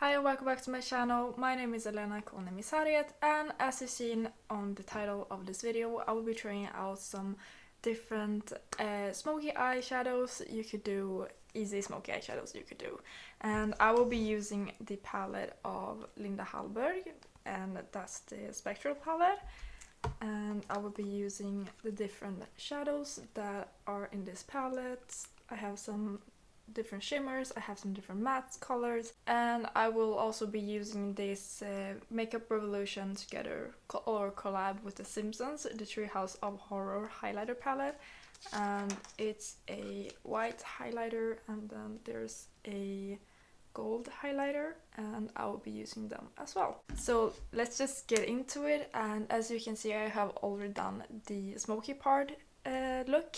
Hi and welcome back to my channel. My name is Elena, calling me Hariets, and as you've seen on the title of this video, I will be trying out some different smoky eyeshadows you could do, easy smoky eyeshadows you could do. And I will be using the palette of Linda Hallberg, and that's the Spectral palette. And I will be using the different shadows that are in this palette. I have some different shimmers, I have some different matte colors, and I will also be using this Makeup Revolution together or collab with The Simpsons, the Treehouse of Horror highlighter palette. And it's a white highlighter and then there's a gold highlighter, and I will be using them as well. So let's just get into it, and as you can see I have already done the smoky part look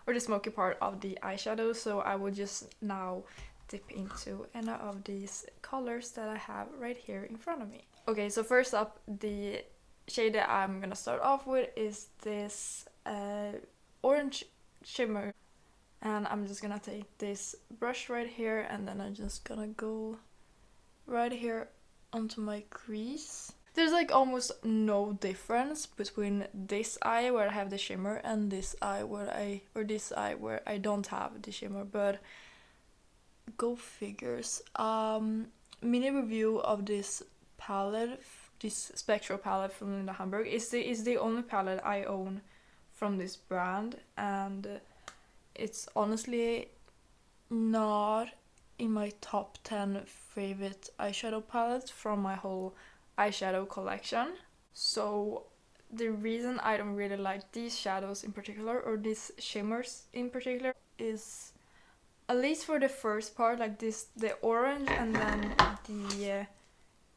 or the smoky part of the eyeshadow, so I will just now dip into any of these colors that I have right here in front of me. Okay, so first up, the shade that I'm gonna start off with is this orange shimmer, and I'm just gonna take this brush right here and then I'm just gonna go right here onto my crease. There's like almost no difference between this eye where I have the shimmer and this eye where I don't have the shimmer, but go figures. Mini review of this palette, this spectral palette from Linda Hallberg, is the only palette I own from this brand, and it's honestly not in my top 10 favorite eyeshadow palettes from my whole eyeshadow collection. So the reason I don't really like these shadows in particular, or these shimmers in particular, is at least for the first part, like this, the orange and then the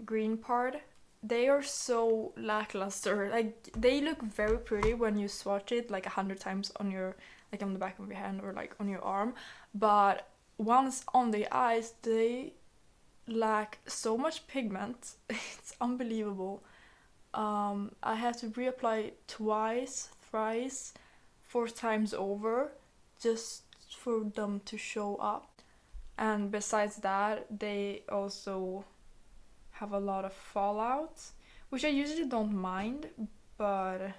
green part, they are so lackluster. Like they look very pretty when you swatch it like 100 times on your, like on the back of your hand or like on your arm, but once on the eyes they lack so much pigment. It's unbelievable. I have to reapply twice, thrice, 4 times over just for them to show up. And besides that, they also have a lot of fallout, which I usually don't mind, but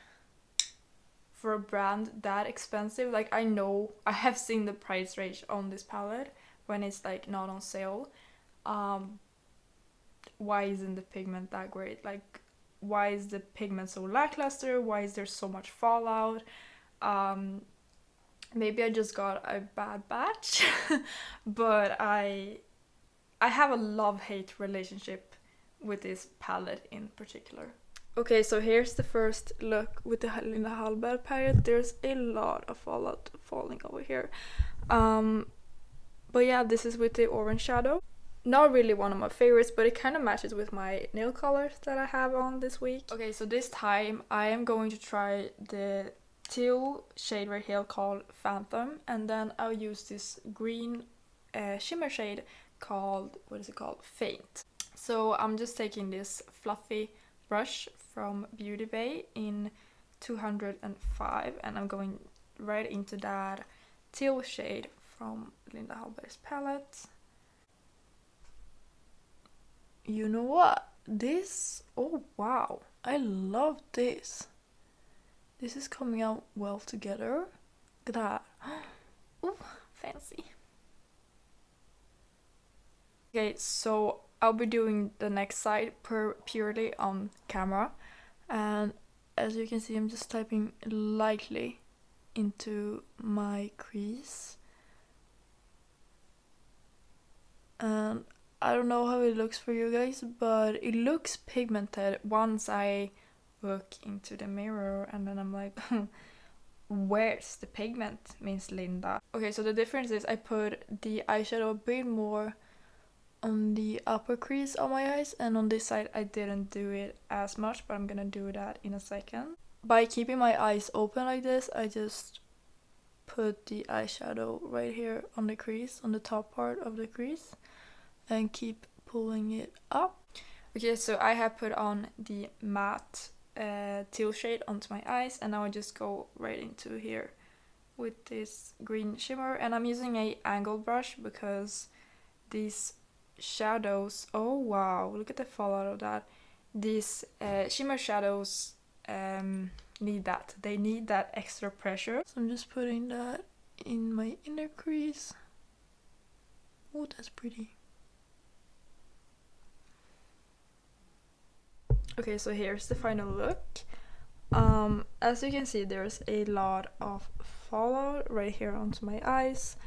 for a brand that expensive, like I know I have seen the price range on this palette when it's like not on sale. Why isn't the pigment that great? Like, why is the pigment so lackluster? Why is there so much fallout? Maybe I just got a bad batch, but I have a love-hate relationship with this palette in particular. Okay, so here's the first look with the Linda Hallberg palette. There's a lot of fallout falling over here. But yeah, this is with the orange shadow. Not really one of my favorites, but it kind of matches with my nail colors that I have on this week. Okay, so this time I am going to try the teal shade right here called Phantom, and then I'll use this green shimmer shade called, what is it called? Faint. So I'm just taking this fluffy brush from Beauty Bay in 205, and I'm going right into that teal shade from Linda Hallberg's palette. You know what? This, oh wow, I love this. This is coming out well together. Look at that. Ooh, fancy. Okay, so I'll be doing the next side purely on camera, and as you can see I'm just typing lightly into my crease, and I don't know how it looks for you guys, but it looks pigmented once I look into the mirror, and then I'm like, where's the pigment, Miss Linda? Okay, so the difference is I put the eyeshadow a bit more on the upper crease of my eyes, and on this side I didn't do it as much, but I'm gonna do that in a second. By keeping my eyes open like this, I just put the eyeshadow right here on the crease, on the top part of the crease, and keep pulling it up. Okay, so I have put on the matte teal shade onto my eyes, and now I just go right into here with this green shimmer, and I'm using a angled brush because these shadows, oh wow, look at the fallout of that. These shimmer shadows need that. They need that extra pressure. So I'm just putting that in my inner crease. Oh, that's pretty. Okay, so here's the final look. As you can see, there's a lot of fallout right here onto my eyes,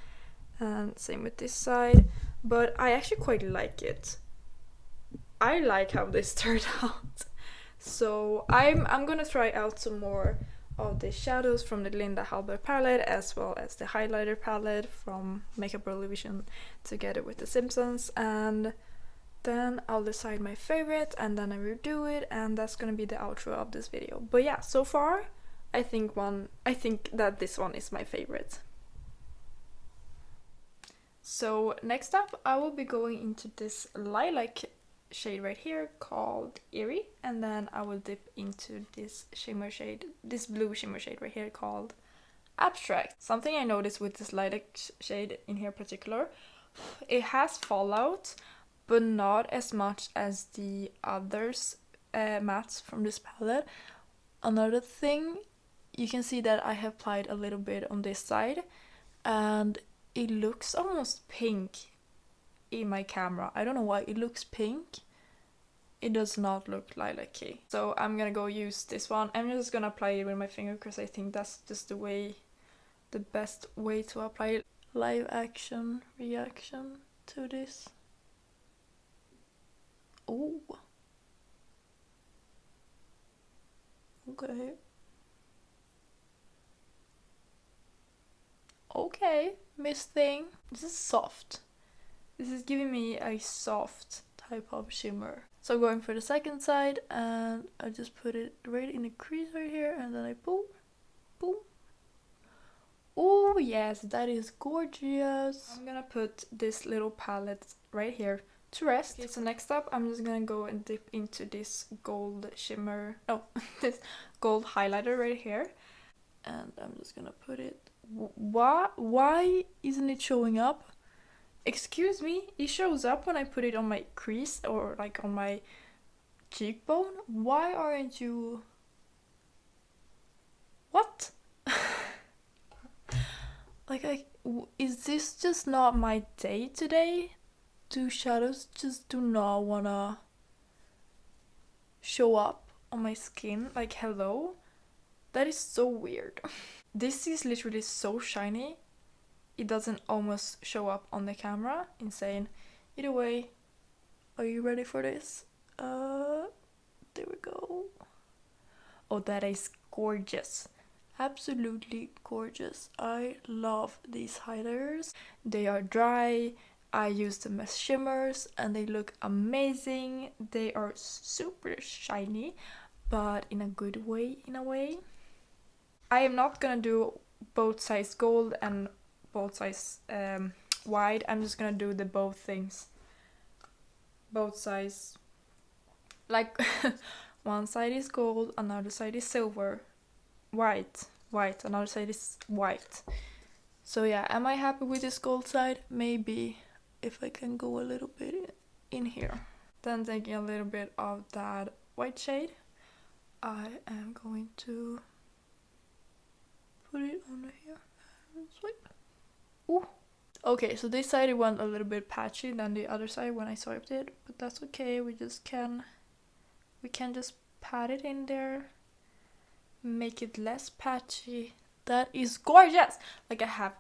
and same with this side, but I actually quite like it. I like how this turned out. So I'm gonna try out some more of the shadows from the Linda Hallberg palette, as well as the highlighter palette from Makeup Revolution together with The Simpsons, and then I'll decide my favorite and then I will do it, and that's gonna be the outro of this video. But yeah, so far I think that this one is my favorite. So next up I will be going into this lilac shade right here called Eerie, and then I will dip into this shimmer shade, this blue shimmer shade right here called Abstract. Something I noticed with this lilac shade in here particular, it has fallout, but not as much as the others mattes from this palette. Another thing, you can see that I have applied a little bit on this side, and it looks almost pink in my camera. I don't know why it looks pink. It does not look lilac-y. So I'm gonna go use this one. I'm just gonna apply it with my finger because I think that's just the best way to apply it. Live action reaction to this. Oh. Okay. Okay, Miss Thing. This is soft. This is giving me a soft type of shimmer. So I'm going for the second side, and I just put it right in the crease right here, and then I boom, boom. Oh yes, that is gorgeous. I'm gonna put this little palette right here to rest. Okay, so next up I'm just gonna go and dip into this gold shimmer, this gold highlighter right here, and I'm just gonna put it. Why isn't it showing up? Excuse me, it shows up when I put it on my crease or like on my cheekbone. Why aren't you? What? Like, is this just not my day today? Do shadows just do not wanna show up on my skin? Like, hello? That is so weird. This is literally so shiny. It doesn't almost show up on the camera. Insane. Either way, are you ready for this? There we go. Oh, that is gorgeous. Absolutely gorgeous. I love these highlighters. They are dry. I use them as shimmers and they look amazing. They are super shiny, but in a good way, in a way. I am not gonna do both sides gold and both sides white. I'm just gonna do the both things. Both sides. Like one side is gold, another side is silver. White, another side is white. So yeah, am I happy with this gold side? Maybe, if I can go a little bit in here. Then taking a little bit of that white shade, I am going to put it on here and swipe. Ooh. Okay, so this side it went a little bit patchy than the other side when I swiped it, but that's okay. We can just pat it in there, make it less patchy. That is gorgeous. Like I have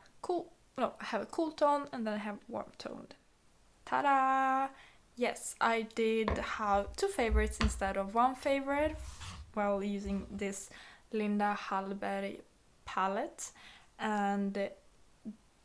a cool tone and then I have warm toned. Ta-da! Yes, I did have two favorites instead of one favorite while using this Linda Hallberg palette, and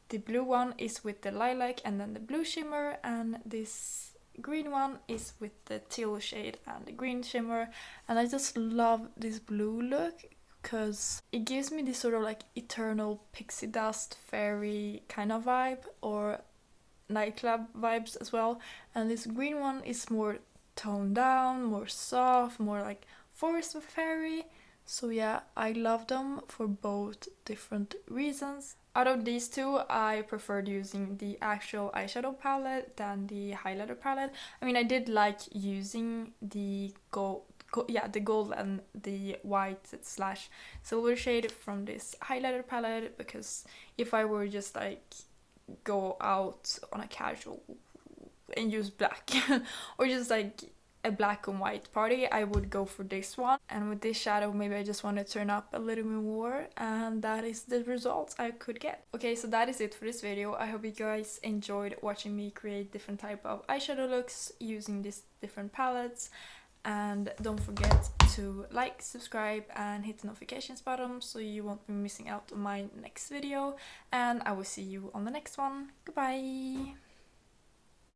the blue one is with the lilac and then the blue shimmer, and this green one is with the teal shade and the green shimmer. And I just love this blue look because it gives me this sort of like eternal pixie dust fairy kind of vibe, or nightclub vibes as well. And this green one is more toned down, more soft, more like forest fairy. So yeah, I love them for both different reasons. Out of these two, I preferred using the actual eyeshadow palette than the highlighter palette. I mean, I did like using the the gold and the white slash silver shade from this highlighter palette, because if I were just like go out on a casual and use black or just like a black and white party, I would go for this one. And with this shadow, maybe I just want to turn up a little bit more, and that is the results I could get. Okay, so that is it for this video. I hope you guys enjoyed watching me create different type of eyeshadow looks using these different palettes. And don't forget to like, subscribe, and hit the notifications button so you won't be missing out on my next video. And I will see you on the next one. Goodbye!